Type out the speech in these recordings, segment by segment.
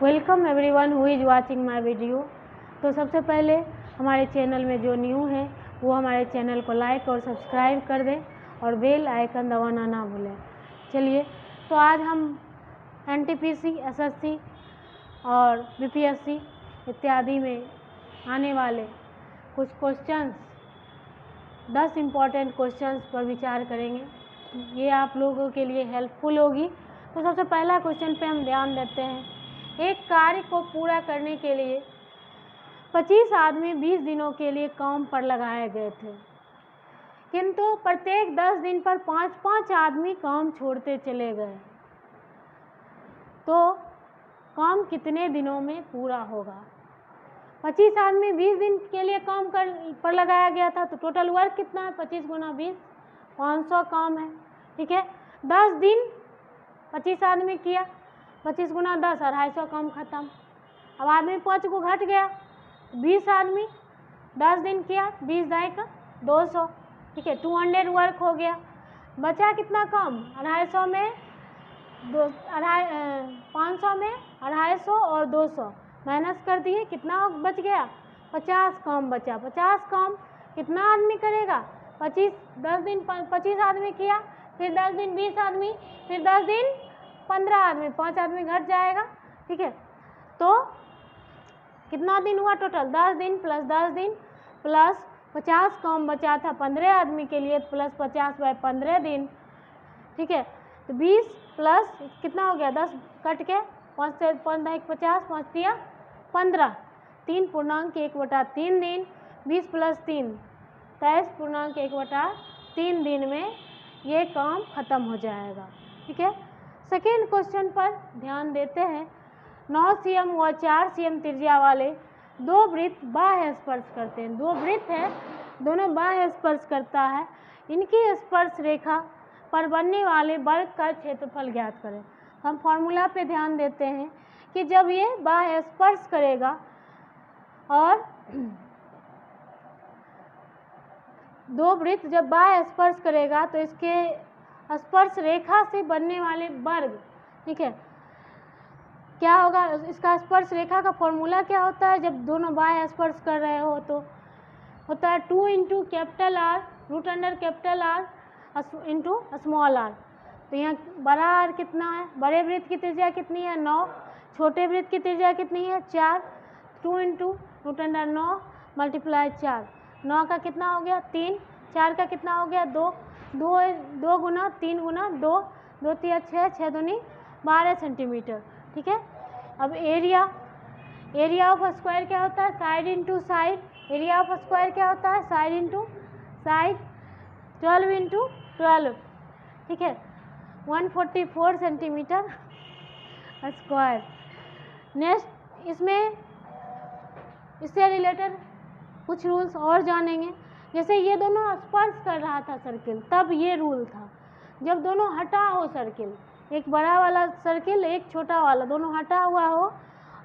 Welcome everyone who is watching my video. तो सबसे पहले हमारे चैनल में जो न्यू है वो हमारे चैनल को लाइक और सब्सक्राइब कर दें और बेल आइकन दबाना ना भूलें। चलिए, तो आज हम एनटीपीसी, एसएससी और बीपीएससी इत्यादि में आने वाले कुछ क्वेश्चंस, 10 इम्पॉर्टेंट क्वेश्चंस पर विचार करेंगे। ये आप लोगों के लिए हेल्पफुल होगी। तो सबसे पहला क्वेश्चन पे हम ध्यान देते हैं। एक कार्य को पूरा करने के लिए 25 आदमी 20 दिनों के लिए काम पर लगाए गए थे, किंतु प्रत्येक 10 दिन पर 5-5 आदमी काम छोड़ते चले गए, तो काम कितने दिनों में पूरा होगा? 25 आदमी 20 दिन के लिए काम पर लगाया गया था, तो टोटल वर्क कितना है? 25 गुना 20, 500 काम है। ठीक है, 10 दिन 25 आदमी किया, 25 गुना 10, 250 काम खत्म। अब आदमी 5 को घट गया, 20 आदमी 10 दिन किया, 20 दाई का 200। ठीक है, 200 वर्क हो गया। बचा कितना काम? 250 में 500 में 250 और 200 माइनस कर दिए, कितना बच गया? 50 काम बचा। 50 काम कितना आदमी करेगा? 10 दिन 25 आदमी किया, फिर 10 दिन 20 आदमी, फिर 10 दिन 15 आदमी, 5 आदमी घट जाएगा। ठीक है, तो कितना दिन हुआ टोटल? 10 दिन प्लस 10 दिन प्लस 50 काम बचा था 15 आदमी के लिए, प्लस 50 बाय 15 दिन। ठीक है, तो 20 प्लस कितना हो गया? 10 कट के 5 से 5 दाई 50, 5 दिया 15, 3.1/3 दिन, 20 प्लस 3 23.1/3 दिन में ये काम खत्म हो जाएगा। ठीक है, सेकेंड क्वेश्चन पर ध्यान देते हैं। 9 cm व 4 cm त्रिज्या वाले दो वृत्त बाह्य स्पर्श करते हैं। दो वृत्त है, दोनों बाह्य स्पर्श करता है। इनकी स्पर्श रेखा पर बनने वाले वर्ग का क्षेत्रफल ज्ञात करें। हम फॉर्मूला पे ध्यान देते हैं कि जब ये बाह्य स्पर्श करेगा और दो वृत्त जब बाह्य स्पर्श करेगा तो इसके स्पर्श रेखा से बनने वाले वर्ग, ठीक है, क्या होगा? इसका स्पर्श रेखा का फॉर्मूला क्या होता है? जब दोनों बाह्य स्पर्श कर रहे हो तो होता है 2 into capital R root under capital R into small R. तो यहाँ बड़ा आर कितना है? बड़े वृत्त की त्रिज्या कितनी है? 9। छोटे वृत्त की त्रिज्या कितनी है? 4। 2 इंटू रूट अंडर 9 मल्टीप्लाई 4। 9 का कितना हो गया? 3। 4 का कितना हो गया? 2। 2 गुना 3 गुना 2, 2 3 6, 6 दूनी 12 सेंटीमीटर। ठीक है, अब एरिया ऑफ स्क्वायर क्या होता है? Side into side. Area of square क्या होता है? Side into side. 12 इंटू 12, ठीक है, 144 सेंटीमीटर स्क्वायर। नेक्स्ट इससे रिलेटेड कुछ रूल्स और जानेंगे। जैसे ये दोनों स्पर्श कर रहा था सर्किल, तब ये रूल था। जब दोनों हटा हो सर्किल, एक बड़ा वाला सर्किल एक छोटा वाला, दोनों हटा हुआ हो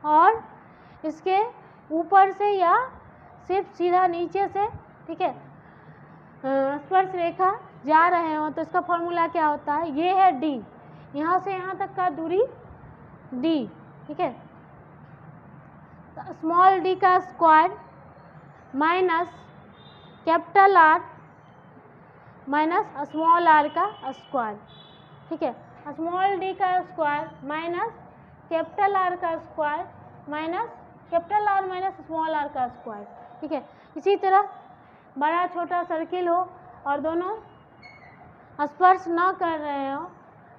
और इसके ऊपर से या सिर्फ सीधा नीचे से, ठीक है, स्पर्श रेखा जा रहे हो, तो इसका फॉर्मूला क्या होता है? ये है डी, यहाँ से यहाँ तक का दूरी डी। ठीक है, तो स्मॉल डी का square minus capital R minus small R का स्क्वायर। ठीक है, स्मॉल डी का स्क्वायर माइनस कैपिटल आर का square minus capital R minus small R का स्क्वायर। ठीक है, इसी तरह बड़ा छोटा सर्किल हो और दोनों स्पर्श ना कर रहे हो,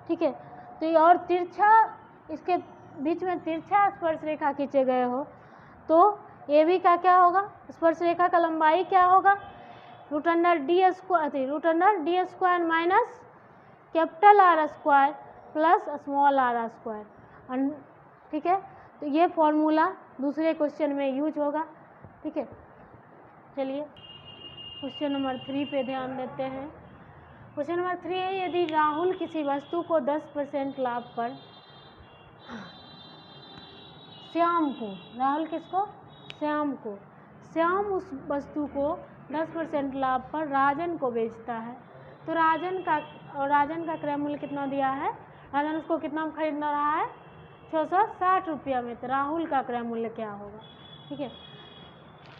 ठीक है, तो ये और तिरछा, इसके बीच में तिरछा स्पर्श रेखा खींचे गए हो, तो ए बी का क्या होगा? स्पर्श रेखा का लंबाई क्या होगा? Root under D square minus capital R square plus small R square. ठीक है, तो ये फॉर्मूला दूसरे क्वेश्चन में यूज होगा। ठीक है, चलिए क्वेश्चन नंबर 3 पे ध्यान देते हैं। क्वेश्चन नंबर 3 है, यदि राहुल किसी वस्तु को 10% लाभ पर श्याम को, राहुल किसको? श्याम को, श्याम उस वस्तु को 10% लाभ पर राजन को बेचता है, तो राजन का क्रय मूल्य कितना दिया है? राजन उसको कितना में खरीद रहा है? 660 रुपया में, तो राहुल का क्रय मूल्य क्या होगा? ठीक है,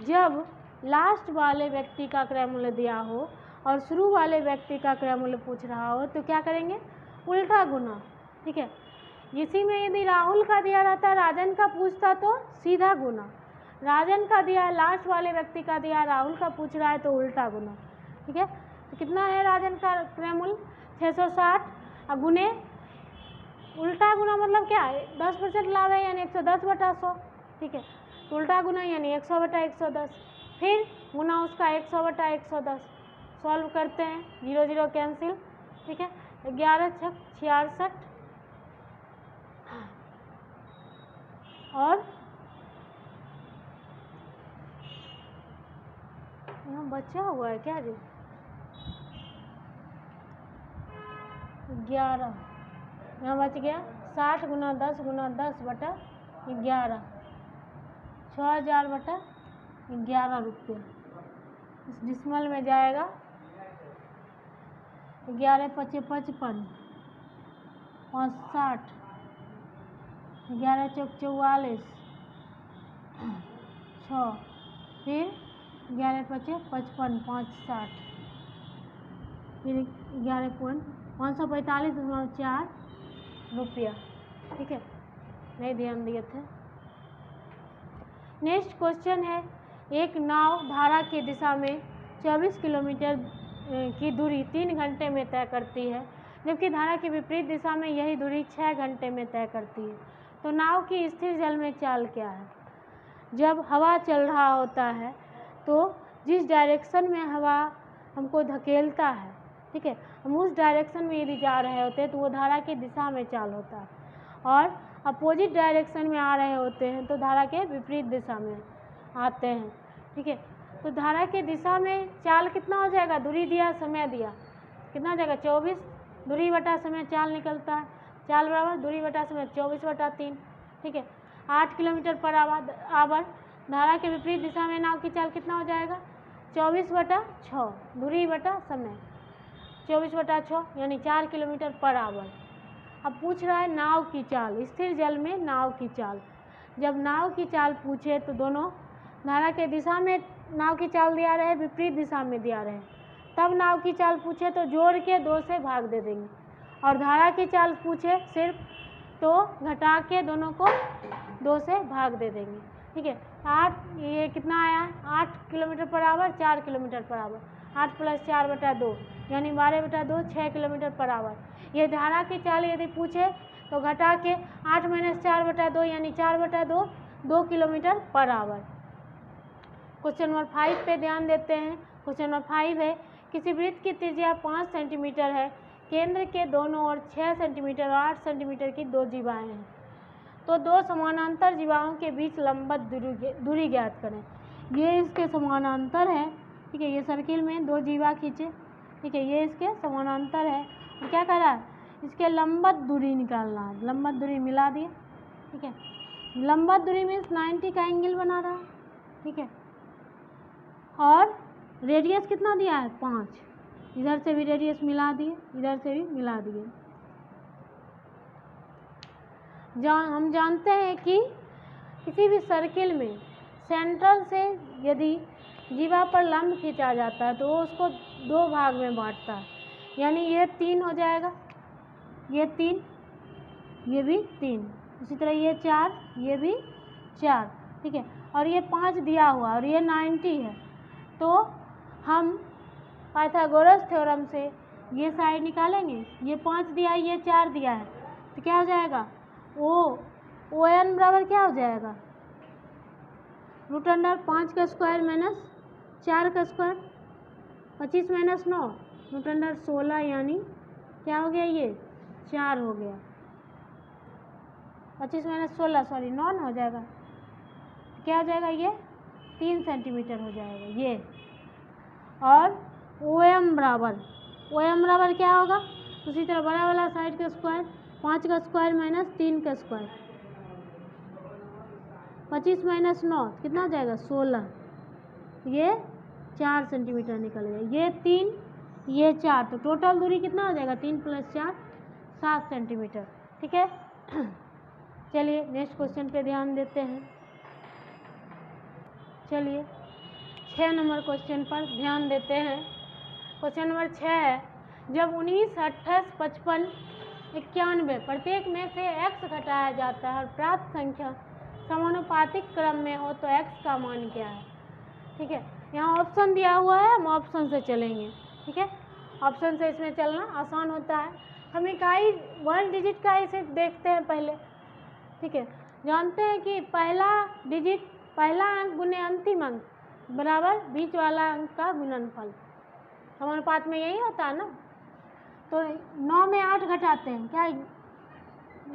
जब लास्ट वाले व्यक्ति का क्रय मूल्य दिया हो और शुरू वाले व्यक्ति का क्रय मूल्य पूछ रहा हो तो क्या करेंगे? उल्टा गुना। ठीक है, इसी में यदि राहुल का दिया रहता, राजन का पूछता तो सीधा गुना, राजन का दिया है, लास्ट वाले व्यक्ति का दिया है, राहुल का पूछ रहा है तो उल्टा गुना। ठीक है, तो कितना है राजन का क्रय मूल्य? 660 और गुने उल्टा गुना मतलब क्या है? 10% लाभ है यानी 110/100। ठीक है, तो उल्टा गुना यानी 100/110, फिर गुना उसका 100/110। सॉल्व करते हैं, 0 0 कैंसिल। ठीक है, 11 6 66 और यहाँ बचा हुआ है क्या जी? 11 यहाँ बच गया। 60 गुना 10 गुना 10/11, 6000/11 रुपये। इस डिसमल में जाएगा 11 5 55, 5 60, 11 चौक 44, 6, फिर 11 5 55, 5 60, फिर 11.545.4 रुपया। ठीक है, नहीं ध्यान दिए थे। नेक्स्ट क्वेश्चन है, एक नाव धारा की दिशा में 24 किलोमीटर की दूरी 3 घंटे में तय करती है, जबकि धारा की विपरीत दिशा में यही दूरी 6 घंटे में तय करती है। तो नाव की स्थिर जल में चाल क्या है? जब हवा चल रहा होता है तो जिस डायरेक्शन में हवा हमको धकेलता है, ठीक है, हम उस डायरेक्शन में यदि जा रहे होते हैं तो वो धारा की दिशा में चाल होता है, और अपोजिट डायरेक्शन में आ रहे होते हैं तो धारा के विपरीत दिशा में आते हैं। ठीक है, तो धारा के दिशा में चाल कितना हो जाएगा? दूरी दिया, समय दिया, कितना हो जाएगा? 24 दूरी बटा समय चाल निकलता है, चाल बराबर दूरी बटा समय 24/3। ठीक है, 8 किलोमीटर पर आवर। धारा के विपरीत दिशा में नाव की चाल कितना हो जाएगा? 24/6 दूरी बटा समय, 24/6 यानी 4 किलोमीटर पर आवर। अब पूछ रहा है नाव की चाल, स्थिर जल में नाव की चाल। जब नाव की चाल पूछे तो दोनों धारा के दिशा में नाव की चाल दिया रहे, विपरीत दिशा में दिया रहे, तब नाव की चाल पूछे तो जोड़ के 2 से भाग दे देंगे, और धारा की चाल पूछे सिर्फ तो घटा के दोनों को 2 से भाग दे देंगे। ठीक है, 8 ये कितना आया? 8 kilometre per hour, 4 kilometre per hour, 8 + 4/2 यानी 12/2, 6 किलोमीटर पर आवर। ये धारा की चाल यदि पूछे तो घटा के 8 - 4/2 यानी 4/2, 2 kilometre per hour. Question number 5 पे ध्यान देते हैं। क्वेश्चन नंबर 5 है, किसी वृत्त की त्रिज्या 5 सेंटीमीटर है, केंद्र के दोनों ओर 6 सेंटीमीटर और 8 सेंटीमीटर की 2 जीवाएँ हैं, तो 2 समानांतर जीवाओं के बीच लंबवत दूरी ज्ञात करें। ये इसके समानांतर है। ठीक है, ये सर्किल में 2 जीवा खींचे। ठीक है, ये इसके समानांतर है, और क्या कर रहा है? इसके लंबवत दूरी निकालना है। लंबवत दूरी मिला दिए। ठीक है, लंबवत दूरी मीन्स 90 का एंगल बना रहा है। ठीक है, और रेडियस कितना दिया है? 5। इधर से भी रेडियस मिला दिए, इधर से भी मिला दिए। हम जानते हैं कि किसी भी सर्किल में सेंट्रल से यदि जीवा पर लंब खींचा जाता है तो वो उसको 2 भाग में बांटता है, यानी ये 3 हो जाएगा, ये 3, ये भी 3, इसी तरह ये 4, ये भी 4। ठीक है, और ये 5 दिया हुआ और ये 90 है, तो हम पाइथागोरस थ्योरम से ये साइड निकालेंगे। ये 5 दिया है, ये 4 दिया है, तो क्या हो जाएगा? ओ एन बराबर क्या हो जाएगा? √5 का स्क्वायर माइनस 4 का स्क्वायर, 25 - 9 √16 यानी क्या हो गया? ये 4 हो गया। 25 - 16 सॉरी 9 हो जाएगा, क्या हो जाएगा? ये 3 सेंटीमीटर हो जाएगा ये। और ओ एम बराबर क्या होगा? उसी तरह बड़ा वाला साइड का स्क्वायर, 5 का स्क्वायर माइनस 3 का स्क्वायर, 25 - 9 कितना हो जाएगा? 16, ये 4 सेंटीमीटर निकल गया। ये 3, ये 4, तो टोटल दूरी कितना हो जाएगा? 3 + 4 7 सेंटीमीटर। ठीक है, चलिए नेक्स्ट क्वेश्चन पे ध्यान देते हैं। चलिए 6 नंबर क्वेश्चन पर ध्यान देते हैं। क्वेश्चन नंबर 6 है, जब 19, 28, 55, 91 प्रत्येक में से x घटाया जाता है और प्राप्त संख्या समानुपातिक क्रम में हो तो x का मान क्या है। ठीक है, यहाँ ऑप्शन दिया हुआ है, हम ऑप्शन से चलेंगे। ठीक है, ऑप्शन से इसमें चलना आसान होता है। हम इकाई 1 डिजिट का इसे देखते हैं पहले। ठीक है, जानते हैं कि पहला डिजिट, पहला अंक गुने अंतिम अंक बराबर बीच वाला अंक का गुणनफल। समानुपात में यही होता है ना। तो 9 में 8 घटाते हैं, क्या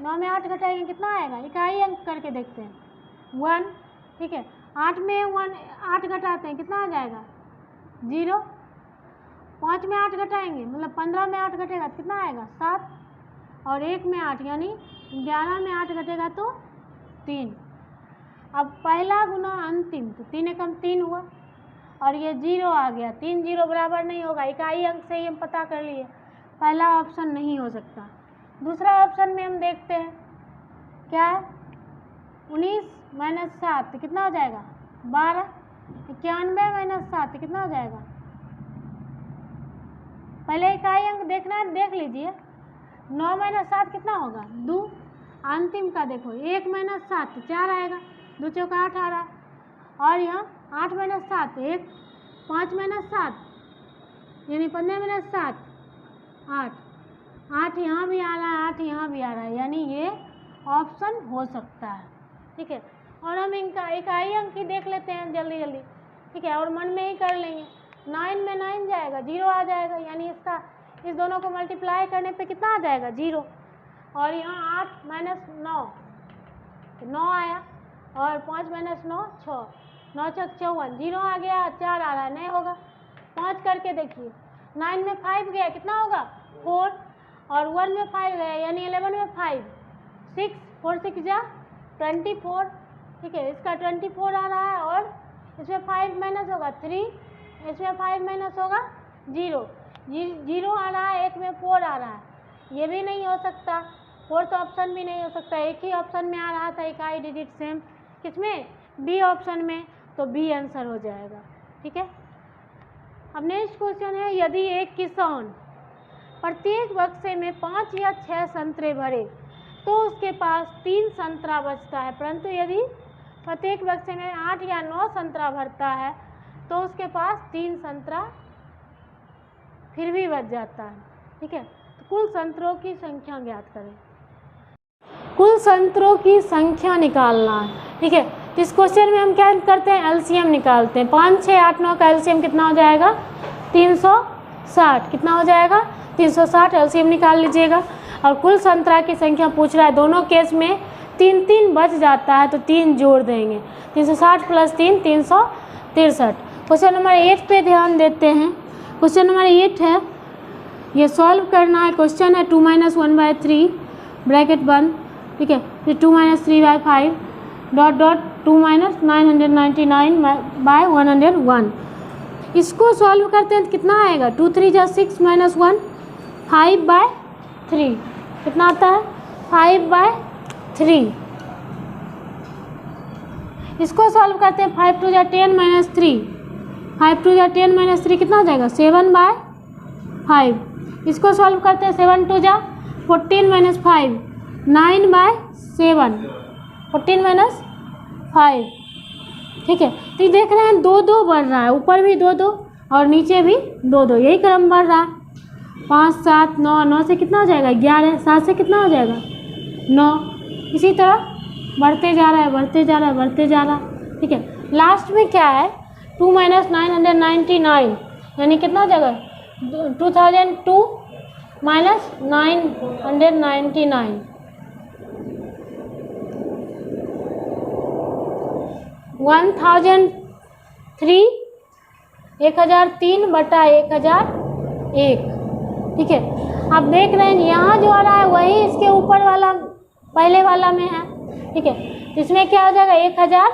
9 में 8 घटाएंगे कितना आएगा, इकाई अंक करके देखते हैं 1। ठीक है, 8 में 8 घटाते हैं कितना आ जाएगा 0। 5 में 8 घटाएंगे मतलब 15 में 8 घटेगा तो कितना आएगा 7। और 1 में 8 यानी 11 में 8 घटेगा तो 3। अब पहला गुना अंतिम, तो 3 एकम 3 हुआ और ये 0 आ गया। 3 0 बराबर नहीं होगा, इकाई अंक से ही हम पता कर लिए, पहला ऑप्शन नहीं हो सकता। दूसरा ऑप्शन में हम देखते हैं क्या है, 19 माइनस 7 तो कितना हो जाएगा 12। 91 माइनस 7 तो कितना हो जाएगा, पहले इकाई अंक देखना है देख लीजिए। 9 माइनस 7 कितना होगा 2। अंतिम का देखो 1 माइनस 7 4 आएगा, 2 चौका 8 आ रहा है। और यहाँ 8 माइनस 7 1, 5 माइनस 7 यानी 15 माइनस 7 8, 8 यहाँ भी आ रहा है, 8 यहाँ भी आ रहा है, यानी ये ऑप्शन हो सकता है। ठीक है, और हम इनका इकाई अंक ही देख लेते हैं जल्दी जल्दी। ठीक है, और मन में ही कर लेंगे। 9 में 9 जाएगा 0 आ जाएगा, यानी इसका इस दोनों को मल्टीप्लाई करने पे कितना आ जाएगा 0। और यहाँ 8 माइनस 9 तो 9 आया, और 5 माइनस 9 6, 9 चौक 54, 0 आ गया, 4 आ रहा है नहीं होगा। 5 करके देखिए, 9 में 5 गया कितना होगा 4, और 1 में 5 गया यानी 11 में 5 6, 4 6 जा 24। ठीक है, इसका 24 आ रहा है, और इसमें 5 माइनस होगा 3, इसमें 5 माइनस होगा 0 0 आ रहा है, 1 में 4 आ रहा है, ये भी नहीं हो सकता। फोर्थ ऑप्शन भी नहीं हो सकता, एक ही ऑप्शन में आ रहा था इकाई डिजिट सेम, किसमें बी ऑप्शन में, तो बी आंसर हो जाएगा। ठीक है, अब नेक्स्ट क्वेश्चन है, यदि एक किसान प्रत्येक बक्से में 5 या 6 संतरे भरे तो उसके पास 3 संतरा बचता है, परंतु यदि प्रत्येक बक्से में 8 या 9 संतरा भरता है तो उसके पास 3 संतरा फिर भी बच जाता है। ठीक है, तो कुल संतरों की संख्या ज्ञात करें। कुल संतरों की संख्या निकालना है। ठीक है, तो इस क्वेश्चन में हम क्या करते हैं, एलसीएम निकालते हैं। 5 6 8 9 का एलसीएम कितना हो जाएगा 360, कितना हो जाएगा 360, एलसीएम निकाल लीजिएगा। और कुल संतरा की संख्या पूछ रहा है, दोनों केस में 3 3 बच जाता है तो 3 जोड़ देंगे, 360 प्लस 3 363। क्वेश्चन नंबर 8 पे ध्यान देते हैं। क्वेश्चन नंबर 8 है, ये सॉल्व करना है। क्वेश्चन है 2 - 1/3 ब्रैकेट बंद। ठीक है, फिर 2 - 3/5 डॉट डॉट 2 - 999/101। इसको सॉल्व करते हैं तो कितना आएगा 2 3 जा 6 - 1 5/3, कितना आता है 5/3। इसको सॉल्व करते हैं 5 2 जा 10 - 3, 5 2 जा 10 - 3 कितना हो जाएगा 7/5। इसको सॉल्व करते हैं 7 2 जा 14 - 5 9/7, 14 - 5। ठीक है, तो ये देख रहे हैं 2 2 बढ़ रहा है, ऊपर भी 2 2 और नीचे भी 2 2, यही क्रम बढ़ रहा है। 5 7 9, 9 से कितना हो जाएगा 11, 7 से कितना हो जाएगा 9, इसी तरह बढ़ते जा रहा है बढ़ते जा रहा है बढ़ते जा रहा है। ठीक है, लास्ट में क्या है 2 - 999 यानी कितना हो जाएगा 2002 - 999, 1003 1003 बटा 1001। ठीक है, आप देख रहे हैं यहाँ जो आ रहा है वही इसके ऊपर वाला पहले वाला में है। ठीक है, तो इसमें क्या हो जाएगा 1000,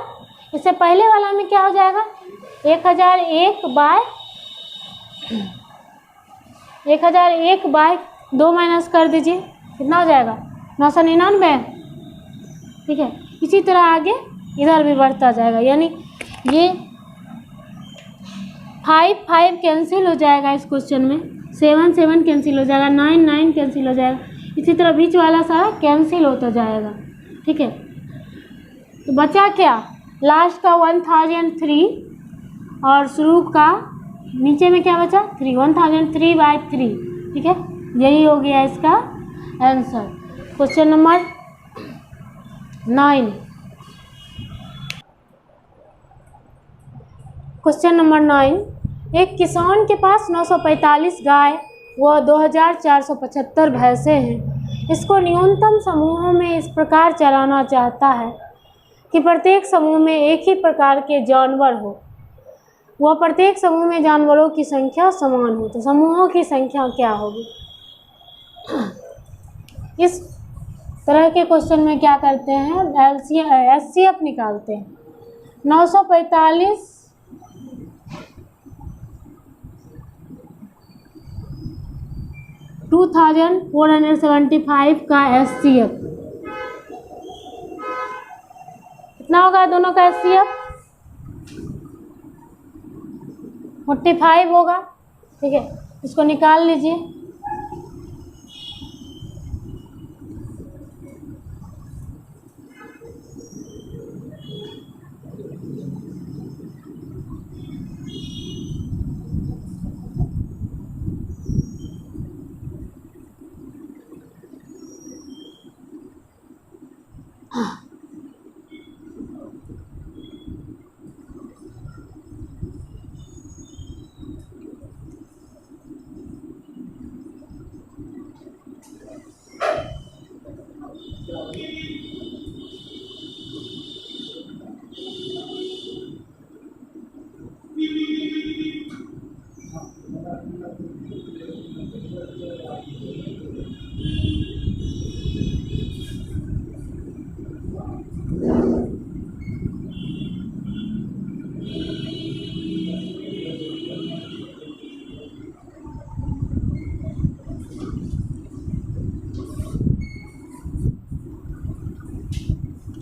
इससे पहले वाला में क्या हो जाएगा 1001/2 माइनस कर दीजिए, कितना हो जाएगा 999। ठीक है। इसी तरह आगे इधर भी बढ़ता जाएगा, यानी ये 5 कैंसिल हो जाएगा इस क्वेश्चन में, 7 कैंसिल हो जाएगा, 9 कैंसिल हो जाएगा, इसी तरह बीच वाला सारा कैंसिल होता जाएगा, ठीक है। तो बचा क्या, लास्ट का 1003 और शुरू का नीचे में क्या बचा 3, 1003/3, ठीक है। यही हो गया इसका answer. Question number 9। Question number 9, एक किसान के पास 945 गाय व 2475 भैंसें हैं। इसको न्यूनतम समूहों में इस प्रकार चलाना चाहता है कि प्रत्येक समूह में एक ही प्रकार के जानवर हो, वह प्रत्येक समूह में जानवरों की संख्या समान हो। तो समूहों की संख्या क्या होगी। इस तरह के क्वेश्चन में क्या करते हैं, HCF निकालते हैं। 945 2475 का HCF कितना होगा, दोनों का HCF 45 होगा, ठीक है। इसको निकाल लीजिए।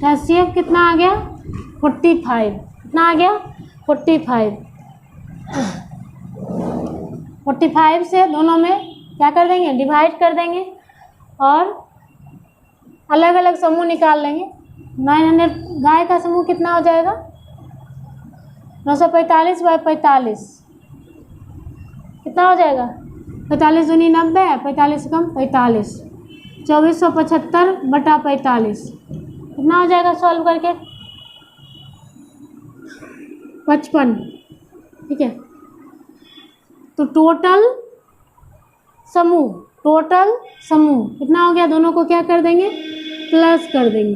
HCF कितना आ गया 45, कितना आ गया 45। 45 से दोनों में क्या कर देंगे, डिवाइड कर देंगे और अलग अलग समूह निकाल लेंगे। 900 गाय का समूह कितना हो जाएगा 945/45 कितना हो जाएगा 45 दूनी 90 है, 45 से कम 45, 2475/45 कितना हो जाएगा, सॉल्व करके 55, ठीक है। तो टोटल समूह कितना हो गया, दोनों को क्या कर देंगे, प्लस कर देंगे,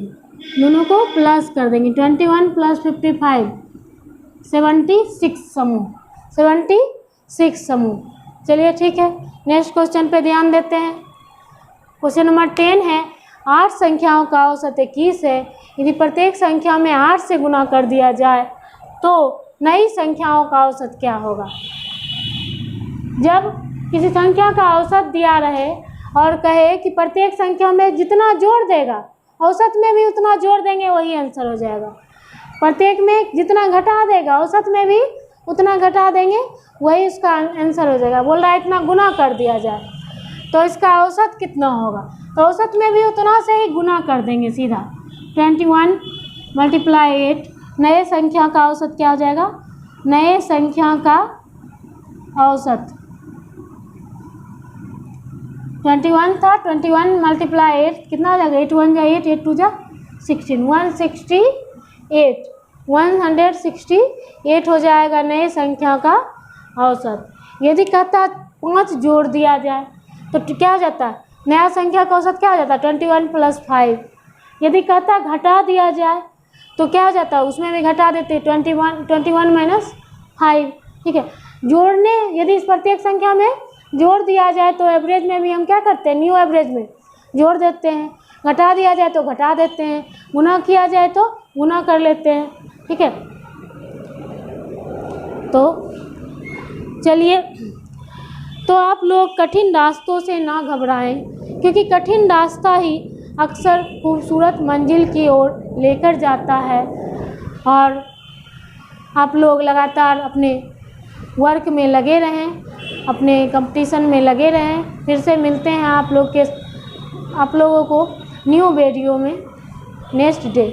दोनों को प्लस कर देंगे। 21 + 55 76 समूह। चलिए ठीक है, नेक्स्ट क्वेश्चन पे ध्यान देते हैं। क्वेश्चन नंबर 10 है, 8 संख्याओं का औसत 21 है। यदि प्रत्येक संख्या में 8 से गुना कर दिया जाए तो नई संख्याओं का औसत क्या होगा। जब किसी संख्या का औसत दिया रहे और कहे कि प्रत्येक संख्या में जितना जोड़ देगा औसत में भी उतना जोड़ देंगे, वही आंसर हो जाएगा। प्रत्येक में जितना घटा देगा औसत में भी उतना घटा देंगे, वही उसका आंसर हो जाएगा। बोल रहा है इतना गुना कर दिया जाए तो इसका औसत कितना होगा, तो औसत में भी उतना से ही गुना कर देंगे सीधा। 21 × 8, नए संख्या का औसत क्या हो जाएगा, नए संख्या का औसत 21 था, 21 × 8 कितना हो जाएगा, 8 1 = 8, 8 2 = 16, 168 हो जाएगा नए संख्या का औसत। यदि कहता 5 जोड़ दिया जाए तो क्या हो जाता है, नया संख्या का औसत क्या हो जाता है 21 + 5। यदि कहता घटा दिया जाए तो क्या हो जाता है, उसमें भी घटा देते 21 - 5, ठीक है। जोड़ने यदि इस प्रत्येक संख्या में जोड़ दिया जाए तो एवरेज में भी हम क्या करते हैं, न्यू एवरेज में जोड़ देते हैं। घटा दिया जाए तो घटा देते हैं, गुना किया जाए तो गुना कर लेते हैं, ठीक है। तो चलिए, तो आप लोग कठिन रास्तों से ना घबराएं, क्योंकि कठिन रास्ता ही अक्सर खूबसूरत मंजिल की ओर लेकर जाता है। और आप लोग लगातार अपने वर्क में लगे रहें, अपने कंपटीशन में लगे रहें। फिर से मिलते हैं आप लोगों को न्यू वीडियो में नेक्स्ट डे।